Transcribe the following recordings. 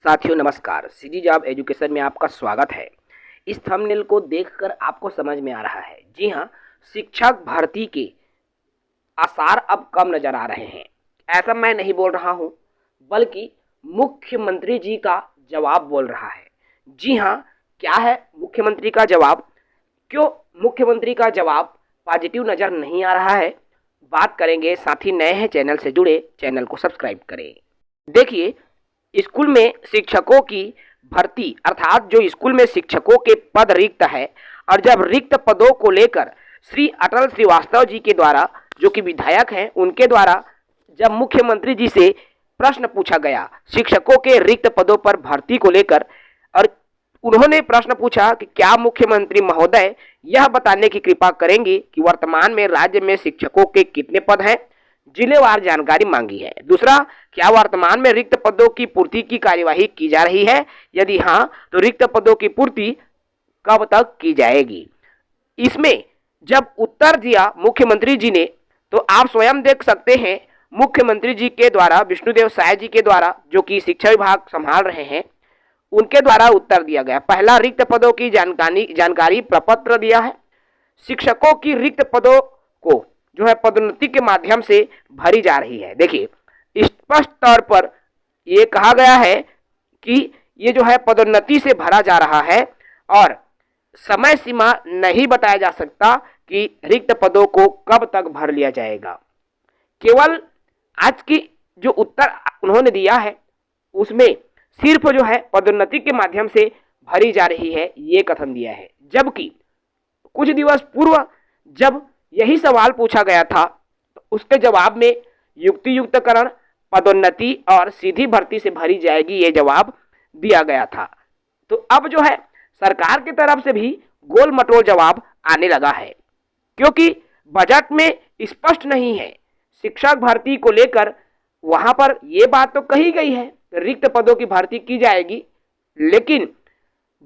साथियों नमस्कार, CG job education में आपका स्वागत है। इस थंबनेल को देखकर आपको समझ में आ रहा है, जी हाँ, शिक्षक भर्ती के आसार अब कम नजर आ रहे हैं। ऐसा मैं नहीं बोल रहा हूँ, बल्कि मुख्यमंत्री जी का जवाब बोल रहा है। जी हाँ, क्या है मुख्यमंत्री का जवाब? क्यों मुख्यमंत्री का जवाब पॉजिटिव नजर नहीं आ रहा है? बात करेंगे। साथी नए हैं चैनल से जुड़े, चैनल को सब्सक्राइब करें। देखिए, स्कूल में शिक्षकों की भर्ती अर्थात जो स्कूल में शिक्षकों के पद रिक्त है, और जब रिक्त पदों को लेकर श्री अटल श्रीवास्तव जी के द्वारा, जो कि विधायक हैं, उनके द्वारा जब मुख्यमंत्री जी से प्रश्न पूछा गया शिक्षकों के रिक्त पदों पर भर्ती को लेकर, और उन्होंने प्रश्न पूछा कि क्या मुख्यमंत्री महोदय यह बताने की कृपा करेंगे कि वर्तमान में राज्य में शिक्षकों के कितने पद हैं, जिलेवार जानकारी मांगी है। दूसरा, क्या वर्तमान में रिक्त पदों की पूर्ति की कार्यवाही की जा रही है? यदि हाँ, तो रिक्त पदों की पूर्ति कब तक की जाएगी? इसमें जब उत्तर दिया मुख्यमंत्री जी ने, तो आप स्वयं देख सकते हैं मुख्यमंत्री जी के द्वारा, विष्णुदेव साय जी के द्वारा, जो कि शिक्षा विभाग संभाल रहे हैं, उनके द्वारा उत्तर दिया गया। पहला, रिक्त पदों की जानकारी प्रपत्र दिया है। शिक्षकों की रिक्त पदों को जो है पदोन्नति के माध्यम से भरी जा रही है। देखिए, स्पष्ट तौर पर ये कहा गया है कि ये जो है पदोन्नति से भरा जा रहा है, और समय सीमा नहीं बताया जा सकता कि रिक्त पदों को कब तक भर लिया जाएगा। केवल आज की जो उत्तर उन्होंने दिया है, उसमें सिर्फ जो है पदोन्नति के माध्यम से भरी जा रही है, ये कथन दिया है। जबकि कुछ दिवस पूर्व जब यही सवाल पूछा गया था, तो उसके जवाब में युक्तियुक्तकरण, पदोन्नति और सीधी भर्ती से भरी जाएगी, ये जवाब दिया गया था। तो अब जो है सरकार की तरफ से भी गोल मटोल जवाब आने लगा है, क्योंकि बजट में स्पष्ट नहीं है शिक्षक भर्ती को लेकर। वहां पर यह बात तो कही गई है रिक्त पदों की भर्ती की जाएगी, लेकिन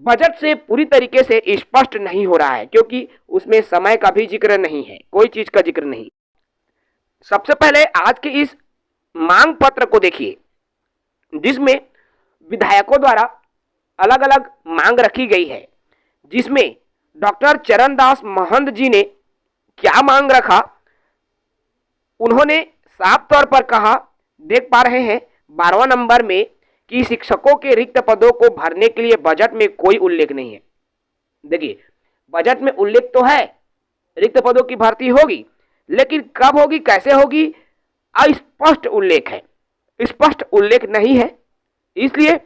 बजट से पूरी तरीके से स्पष्ट नहीं हो रहा है, क्योंकि उसमें समय का भी जिक्र नहीं है, कोई चीज का जिक्र नहीं। सबसे पहले आज के इस मांग पत्र को देखिए, जिसमें विधायकों द्वारा अलग अलग मांग रखी गई है, जिसमें डॉक्टर चरणदास महंत जी ने क्या मांग रखा, उन्होंने साफ तौर पर कहा, देख पा रहे हैं 12वां नंबर में, कि शिक्षकों के रिक्त पदों को भरने के लिए बजट में कोई उल्लेख नहीं है। देखिए, बजट में उल्लेख तो है रिक्त पदों की भर्ती होगी, लेकिन कब होगी, कैसे होगी, अस्पष्ट उल्लेख है, स्पष्ट उल्लेख नहीं है। इसलिए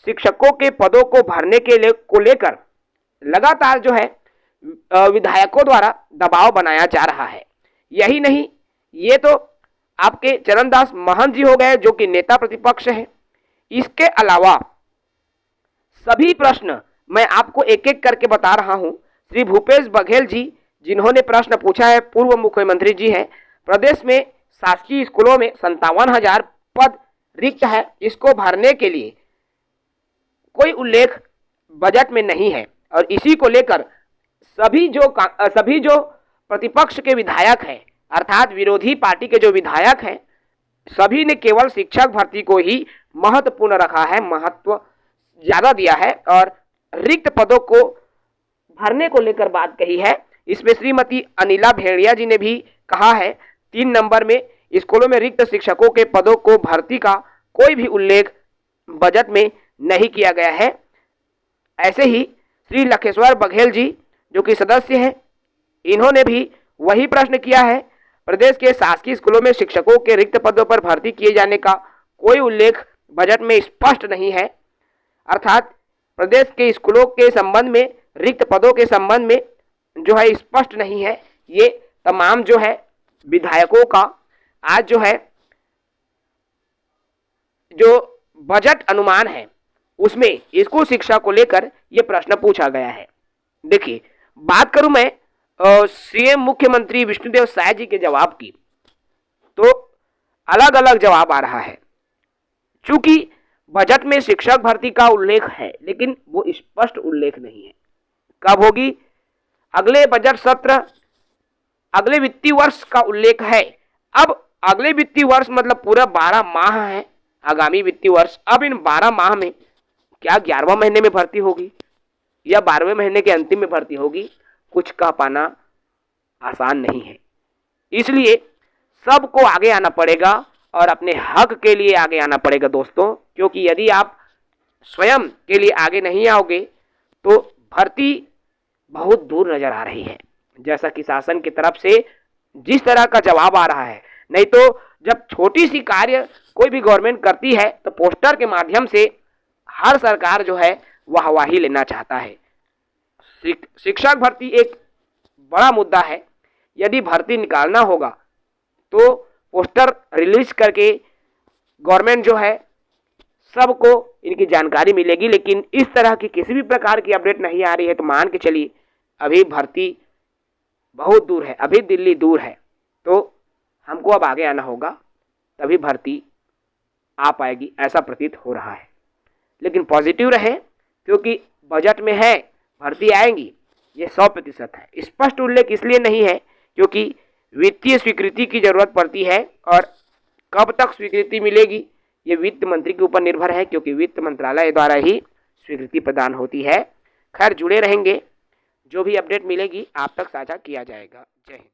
शिक्षकों के पदों को भरने के लेकर लगातार जो है विधायकों द्वारा दबाव बनाया जा रहा है। यही नहीं, ये तो आपके चरणदास महंत जी हो गए, जो कि नेता प्रतिपक्ष हैं। इसके अलावा सभी प्रश्न मैं आपको एक एक करके बता रहा हूं। श्री भूपेश बघेल जी, जिन्होंने प्रश्न पूछा है, पूर्व मुख्यमंत्री जी हैं। प्रदेश में शासकीय स्कूलों में 57,000 पद रिक्त है, इसको भरने के लिए कोई उल्लेख बजट में नहीं है, और इसी को लेकर सभी जो प्रतिपक्ष के विधायक हैं, अर्थात विरोधी पार्टी के जो विधायक हैं, सभी ने केवल शिक्षक भर्ती को ही महत्वपूर्ण रखा है, महत्व ज्यादा दिया है, और रिक्त पदों को भरने को लेकर बात कही है। इसमें श्रीमती अनिला भेड़िया जी ने भी कहा है, 3 नंबर में, स्कूलों में रिक्त शिक्षकों के पदों को भर्ती का कोई भी उल्लेख बजट में नहीं किया गया है। ऐसे ही श्री लखेश्वर बघेल जी, जो कि सदस्य हैं, इन्होंने भी वही प्रश्न किया है। प्रदेश के शासकीय स्कूलों में शिक्षकों के रिक्त पदों पर भर्ती किए जाने का कोई उल्लेख बजट में स्पष्ट नहीं है, अर्थात प्रदेश के स्कूलों के संबंध में रिक्त पदों के संबंध में जो है स्पष्ट नहीं है। ये तमाम जो है विधायकों का आज जो है जो बजट अनुमान है, उसमें स्कूल शिक्षा को लेकर यह प्रश्न पूछा गया है। देखिए, बात करूं मैं सीएम मुख्यमंत्री विष्णुदेव साय जी के जवाब की, तो अलग अलग जवाब आ रहा है। चूंकि बजट में शिक्षक भर्ती का उल्लेख है, लेकिन वो स्पष्ट उल्लेख नहीं है। कब होगी? अगले बजट सत्र, अगले वित्तीय वर्ष का उल्लेख है। अब अगले वित्तीय वर्ष मतलब पूरा 12 माह है, आगामी वित्तीय वर्ष। अब इन 12 माह में क्या 11वां महीने में भर्ती होगी या 12वें महीने के अंतिम में भर्ती होगी, कुछ कह पाना आसान नहीं है। इसलिए सबको आगे आना पड़ेगा और अपने हक के लिए आगे आना पड़ेगा दोस्तों, क्योंकि यदि आप स्वयं के लिए आगे नहीं आओगे तो भर्ती बहुत दूर नजर आ रही है। जैसा कि शासन की तरफ से जिस तरह का जवाब आ रहा है, नहीं तो जब छोटी सी कार्य कोई भी गवर्नमेंट करती है तो पोस्टर के माध्यम से हर सरकार जो है वह हवाही लेना चाहता है। शिक्षक भर्ती एक बड़ा मुद्दा है। यदि भर्ती निकालना होगा तो पोस्टर रिलीज करके गवर्नमेंट जो है सबको इनकी जानकारी मिलेगी, लेकिन इस तरह की किसी भी प्रकार की अपडेट नहीं आ रही है तो मान के चलिए अभी भर्ती बहुत दूर है, अभी दिल्ली दूर है। तो हमको अब आगे आना होगा तभी भर्ती आ पाएगी, ऐसा प्रतीत हो रहा है। लेकिन पॉजिटिव रहे क्योंकि बजट में है भर्ती आएंगी, ये 100% है। स्पष्ट उल्लेख इसलिए नहीं है क्योंकि वित्तीय स्वीकृति की जरूरत पड़ती है और कब तक स्वीकृति मिलेगी ये वित्त मंत्री के ऊपर निर्भर है, क्योंकि वित्त मंत्रालय द्वारा ही स्वीकृति प्रदान होती है। खैर जुड़े रहेंगे, जो भी अपडेट मिलेगी आप तक साझा किया जाएगा। जय हिंद।